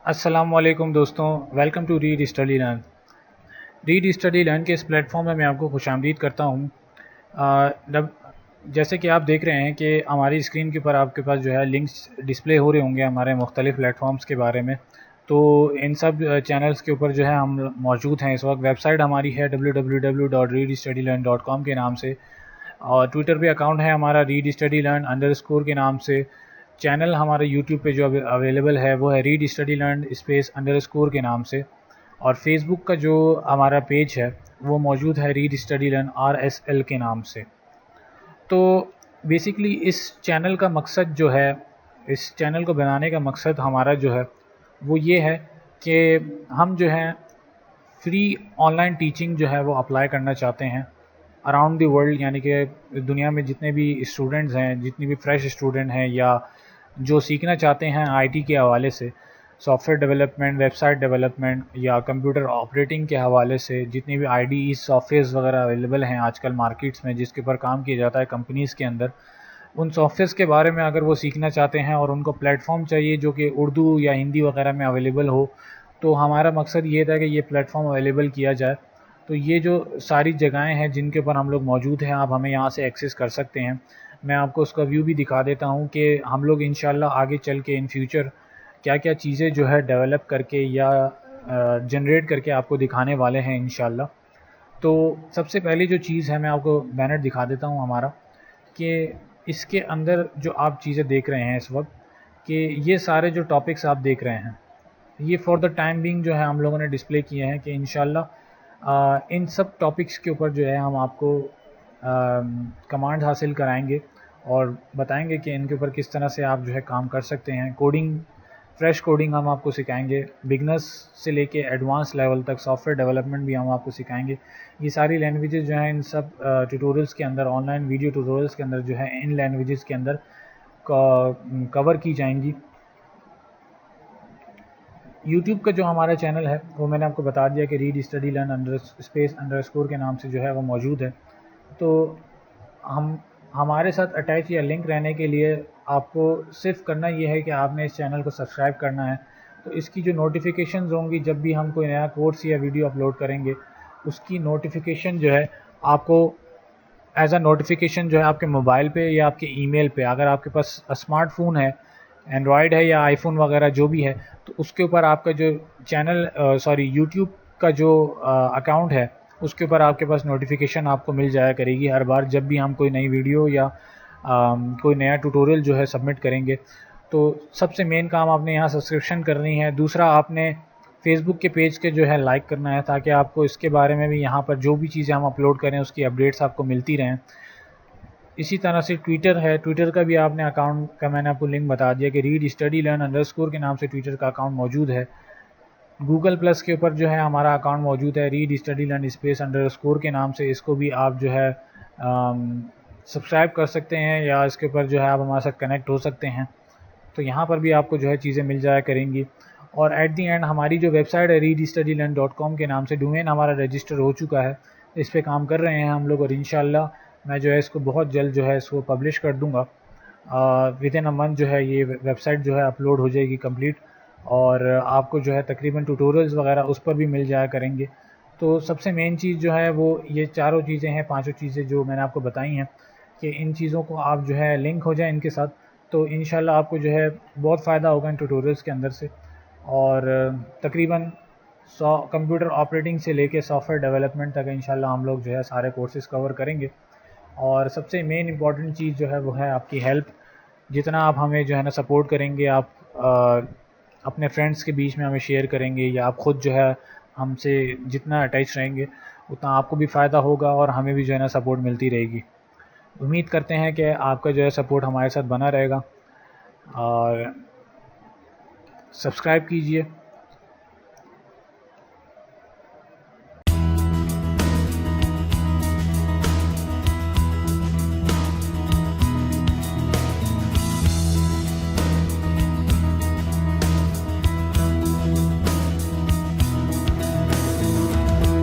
अस्सलामुअलैकुम दोस्तों, welcome to read study learn. Read study learn के इस प्लेटफॉर्म में मैं आपको खुशामदीद करता हूँ। जैसे कि आप देख रहे हैं कि हमारी स्क्रीन के ऊपर आपके पास जो है लिंक्स डिस्प्ले हो रहे होंगे हमारे मुख्तलिफ़ प्लेटफॉर्म्स के बारे में। तो इन सब चैनल्स के ऊपर जो है हम मौजूद हैं इस वक्त। वेबसाइट हमारी है www.readstudylearn.com के नाम से, और ट्विटर पे अकाउंट है हमारा रीड स्टडी लर्न अंडरस्कोर के नाम से। चैनल हमारे यूट्यूब पे जो अवेलेबल है वो है read study learn space underscore के नाम से। और फेसबुक का जो हमारा पेज है वो मौजूद है रीड स्टडी लर्न RSL के नाम से। तो बेसिकली इस चैनल का मकसद जो है, इस चैनल को बनाने का मकसद हमारा जो है वो ये है कि हम जो है फ्री ऑनलाइन टीचिंग जो है वो अप्लाई करना चाहते हैं अराउंड द वर्ल्ड। यानी कि दुनिया में जितने भी स्टूडेंट्स हैं, जितनी भी फ्रेश स्टूडेंट हैं या जो सीखना चाहते हैं आईटी के हवाले से, सॉफ्टवेयर डेवलपमेंट, वेबसाइट डेवलपमेंट या कंप्यूटर ऑपरेटिंग के हवाले से, जितनी भी आईडी सॉफ्टवेयर्स वगैरह अवेलेबल हैं आजकल मार्केट्स में जिसके ऊपर काम किया जाता है कंपनीज़ के अंदर, उन सॉफ्टवेयर्स के बारे में अगर वो सीखना चाहते हैं और उनको प्लेटफॉर्म चाहिए जो कि उर्दू या हिंदी वगैरह में अवेलेबल हो, तो हमारा मकसद ये था कि ये प्लेटफॉर्म अवेलेबल किया जाए। तो ये जो सारी जगहें हैं जिनके ऊपर हम लोग मौजूद हैं, आप हमें यहाँ से एक्सेस कर सकते हैं। मैं आपको उसका व्यू भी दिखा देता हूँ कि हम लोग इंशाल्लाह आगे चल के इन फ्यूचर क्या क्या चीज़ें जो है डेवलप करके या जनरेट करके आपको दिखाने वाले हैं इंशाल्लाह। तो सबसे पहली जो चीज़ है मैं आपको बैनर दिखा देता हूँ हमारा, कि इसके अंदर जो आप चीज़ें देख रहे हैं इस वक्त, कि ये सारे जो टॉपिक्स आप देख रहे हैं ये फॉर द टाइम बिंग जो है हम लोगों ने डिस्प्ले किए हैं कि इंशाल्लाह इन सब टॉपिक्स के ऊपर जो है हम आपको कमांड हासिल कराएंगे और बताएंगे कि इनके ऊपर किस तरह से आप जो है काम कर सकते हैं। कोडिंग, फ्रेश कोडिंग हम आपको सिखाएंगे, बिगनर्स से लेके एडवांस लेवल तक सॉफ्टवेयर डेवलपमेंट भी हम आपको सिखाएंगे। ये सारी लैंग्वेजेस जो हैं इन सब ट्यूटोरियल्स के अंदर, ऑनलाइन वीडियो ट्यूटोरियल्स के अंदर जो है इन लैंग्वेजेस के अंदर कवर की जाएंगी। यूट्यूब का जो हमारा चैनल है वो मैंने आपको बता दिया कि रीड स्टडी लर्न अंडरस्कोर के नाम से जो है वो मौजूद है। तो हम हमारे साथ अटैच या लिंक रहने के लिए आपको सिर्फ करना ये है कि आपने इस चैनल को सब्सक्राइब करना है। तो इसकी जो नोटिफिकेशंस होंगी जब भी हम कोई नया कोर्स या वीडियो अपलोड करेंगे, उसकी नोटिफिकेशन जो है आपको एज अ नोटिफिकेशन जो है आपके मोबाइल पे या आपके ईमेल पे, अगर आपके पास स्मार्टफोन है, एंड्रॉयड है या आईफोन वगैरह जो भी है, तो उसके ऊपर आपका जो चैनल यूट्यूब का जो अकाउंट है उसके ऊपर आपके पास नोटिफिकेशन आपको मिल जाया करेगी हर बार जब भी हम कोई नई वीडियो या कोई नया ट्यूटोरियल जो है सबमिट करेंगे। तो सबसे मेन काम आपने यहाँ सब्सक्रिप्शन करनी है। दूसरा, आपने फेसबुक के पेज के जो है लाइक करना है ताकि आपको इसके बारे में भी यहाँ पर जो भी चीज़ें हम अपलोड करें उसकी अपडेट्स आपको मिलती रहें। इसी तरह से ट्विटर है, ट्विटर का भी आपने अकाउंट का मैंने आपको लिंक बता दिया कि रीड स्टडी लर्न अंडरस्कोर के नाम से ट्विटर का अकाउंट मौजूद है। गूगल प्लस के ऊपर जो है हमारा अकाउंट मौजूद है read study learn space underscore के नाम से। इसको भी आप जो है सब्सक्राइब कर सकते हैं या इसके ऊपर जो है आप हमारे साथ कनेक्ट हो सकते हैं। तो यहाँ पर भी आपको जो है चीज़ें मिल जाया करेंगी। और एट दी एंड हमारी जो वेबसाइट है readstudylearn.com के नाम से डोमेन हमारा रजिस्टर हो चुका है, इस पर काम कर रहे हैं हम लोग और इंशाल्लाह मैं जो है इसको बहुत जल्द जो है इसको पब्लिश कर दूँगा। विद इन अ मंथ जो है ये वेबसाइट जो है अपलोड हो जाएगी कंप्लीट, और आपको जो है तकरीबन ट्यूटोरियल्स वगैरह उस पर भी मिल जाया करेंगे। तो सबसे मेन चीज़ जो है वो ये चारों चीज़ें हैं, पांचों चीज़ें जो मैंने आपको बताई हैं, कि इन चीज़ों को आप जो है लिंक हो जाए इनके साथ, तो इंशाल्लाह आपको जो है बहुत फ़ायदा होगा इन ट्यूटोरियल्स के अंदर से। और तकरीबन 100 कंप्यूटर ऑपरेटिंग से लेके सॉफ्टवेयर डेवलपमेंट तक इंशाल्लाह हम लोग जो है सारे कोर्सेज़ कवर करेंगे। और सबसे मेन इम्पॉर्टेंट चीज़ जो है वो है आपकी हेल्प। जितना आप हमें जो है ना सपोर्ट करेंगे, आप अपने फ्रेंड्स के बीच में हमें शेयर करेंगे या आप ख़ुद जो है हमसे जितना अटैच रहेंगे उतना आपको भी फ़ायदा होगा और हमें भी जो है ना सपोर्ट मिलती रहेगी। उम्मीद करते हैं कि आपका जो है सपोर्ट हमारे साथ बना रहेगा। और सब्सक्राइब कीजिए